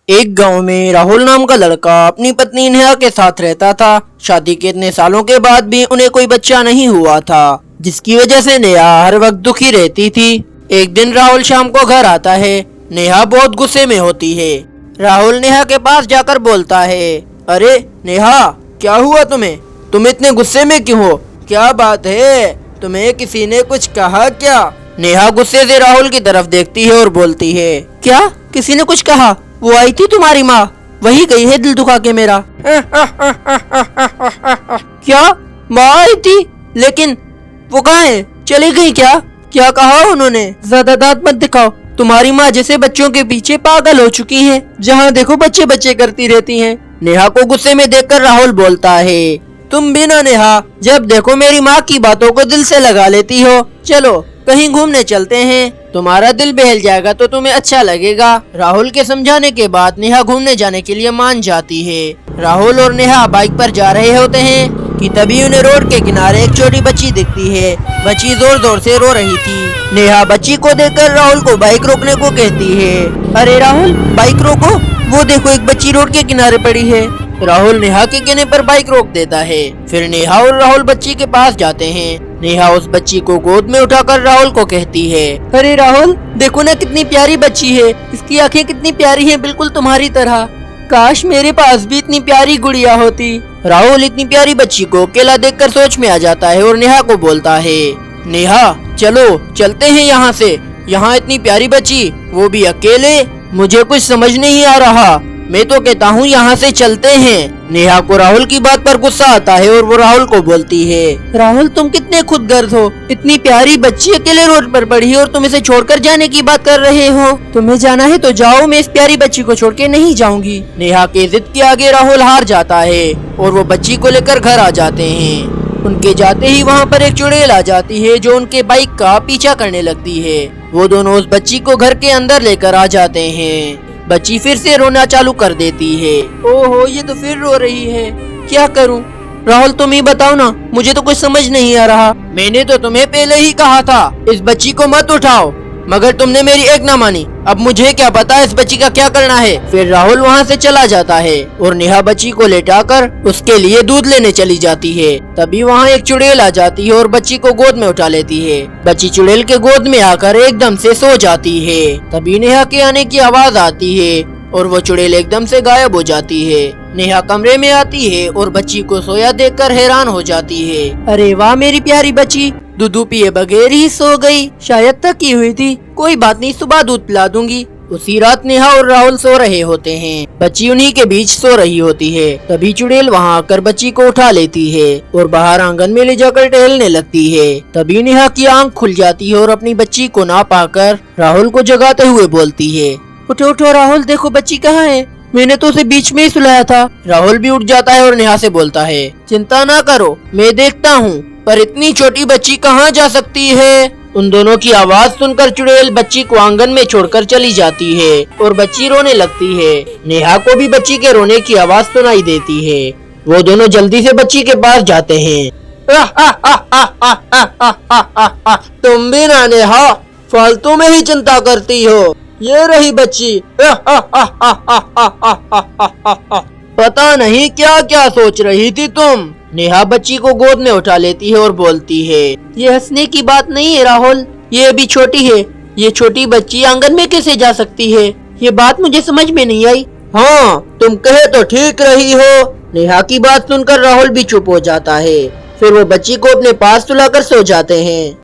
एक गांव में राहुल नाम का लड़का अपनी पत्नी नेहा के साथ रहता था। शादी के इतने सालों के बाद भी उन्हें कोई बच्चा नहीं हुआ था, जिसकी वजह से नेहा हर वक्त दुखी रहती थी। एक दिन राहुल शाम को घर आता है। नेहा बहुत गुस्से में होती है। राहुल नेहा के पास जाकर बोलता है, अरे नेहा, क्या हुआ तुम्हें? तुम इतने गुस्से में क्यों हो? क्या बात है? तुम्हें किसी ने कुछ कहा क्या? नेहा गुस्से से राहुल की तरफ देखती है और बोलती है, क्या किसी ने कुछ कहा? वो आई थी तुम्हारी माँ, वही गई है दिल दुखा के मेरा। क्या माँ आई थी? लेकिन वो कहाँ है? चली गई क्या? क्या कहा उन्होंने? ज्यादा दांत मत दिखाओ। तुम्हारी माँ जैसे बच्चों के पीछे पागल हो चुकी है, जहाँ देखो बच्चे बच्चे करती रहती हैं। नेहा को गुस्से में देखकर राहुल बोलता है, तुम भी ना नेहा, जब देखो मेरी माँ की बातों को दिल से लगा लेती हो। चलो कहीं घूमने चलते हैं, तुम्हारा दिल बहल जाएगा तो तुम्हें अच्छा लगेगा। राहुल के समझाने के बाद नेहा घूमने जाने के लिए मान जाती है। राहुल और नेहा बाइक पर जा रहे होते हैं कि तभी उन्हें रोड के किनारे एक छोटी बच्ची दिखती है। बच्ची जोर जोर से रो रही थी। नेहा बच्ची को देखकर राहुल को बाइक रोकने को कहती है। अरे राहुल, बाइक रोको, वो देखो एक बच्ची रोड के किनारे पड़ी है। राहुल नेहा के कहने पर बाइक रोक देता है। फिर नेहा और राहुल बच्ची के पास जाते हैं। नेहा उस बच्ची को गोद में उठाकर राहुल को कहती है, अरे राहुल, देखो ना कितनी प्यारी बच्ची है, इसकी आंखें कितनी प्यारी हैं, बिल्कुल तुम्हारी तरह। काश मेरे पास भी इतनी प्यारी गुड़िया होती। राहुल इतनी प्यारी बच्ची को अकेला देखकर सोच में आ जाता है और नेहा को बोलता है, नेहा चलो चलते हैं यहाँ से। यहाँ इतनी प्यारी बच्ची, वो भी अकेले, मुझे कुछ समझ नहीं आ रहा। मैं तो कहता हूँ यहाँ से चलते हैं। नेहा को राहुल की बात पर गुस्सा आता है और वो राहुल को बोलती है, राहुल तुम कितने खुदगर्ज हो, इतनी प्यारी बच्ची अकेले रोड पर पड़ी है और तुम इसे छोड़कर जाने की बात कर रहे हो। तुम्हें जाना है तो जाओ, मैं इस प्यारी बच्ची को छोड़ के नहीं जाऊंगी। नेहा के जिद के आगे राहुल हार जाता है और वो बच्ची को लेकर घर आ जाते हैं। उनके जाते ही वहाँ पर एक चुड़ैल आ जाती है जो उनके बाइक का पीछा करने लगती है। वो दोनों उस बच्ची को घर के अंदर लेकर आ जाते हैं। बच्ची फिर से रोना चालू कर देती है। ओहो, ये तो फिर रो रही है, क्या करूं? राहुल तुम ही बताओ ना, मुझे तो कुछ समझ नहीं आ रहा। मैंने तो तुम्हें पहले ही कहा था इस बच्ची को मत उठाओ, मगर तुमने मेरी एक ना मानी। अब मुझे क्या पता इस बच्ची का क्या करना है। फिर राहुल वहाँ से चला जाता है और नेहा बच्ची को लेटाकर उसके लिए दूध लेने चली जाती है। तभी वहाँ एक चुड़ैल आ जाती है और बच्ची को गोद में उठा लेती है। बच्ची चुड़ैल के गोद में आकर एकदम से सो जाती है। तभी नेहा के आने की आवाज आती है और वो चुड़ैल एकदम से गायब हो जाती है। नेहा कमरे में आती है और बच्ची को सोया देखकर हैरान हो जाती है। अरे वाह, मेरी प्यारी बच्ची दूध पिए बगैर ही सो गई, शायद थकी हुई थी। कोई बात नहीं, सुबह दूध पिला दूंगी। उसी रात नेहा और राहुल सो रहे होते हैं। बच्ची उन्हीं के बीच सो रही होती है। तभी चुड़ैल वहाँ आकर बच्ची को उठा लेती है और बाहर आंगन में ले जाकर टहलने लगती है। तभी नेहा की आंख खुल जाती है और अपनी बच्ची को ना पाकर राहुल को जगाते हुए बोलती है, उठो उठो राहुल, देखो बच्ची कहाँ है? मैंने तो उसे बीच में ही सुलाया था। राहुल भी उठ जाता है और नेहा से बोलता है, चिंता ना करो, मैं देखता हूँ, पर इतनी छोटी बच्ची कहाँ जा सकती है? उन दोनों की आवाज सुनकर चुड़ैल बच्ची को आंगन में छोड़कर चली जाती है और बच्ची रोने लगती है। नेहा को भी बच्ची के रोने की आवाज सुनाई देती है। वो दोनों जल्दी से बच्ची के पास जाते हैं। तुम भी ना नेहा, फालतू में ही चिंता करती हो। ये रही बच्ची। पता नहीं क्या क्या सोच रही थी तुम। नेहा बच्ची को गोद में उठा लेती है और बोलती है, ये हंसने की बात नहीं है राहुल, ये अभी छोटी है। ये छोटी बच्ची आंगन में कैसे जा सकती है? ये बात मुझे समझ में नहीं आई। हाँ, तुम कहे तो ठीक रही हो। नेहा की बात सुनकर राहुल भी चुप हो जाता है। फिर वो बच्ची को अपने पास सुलाकर सो जाते हैं।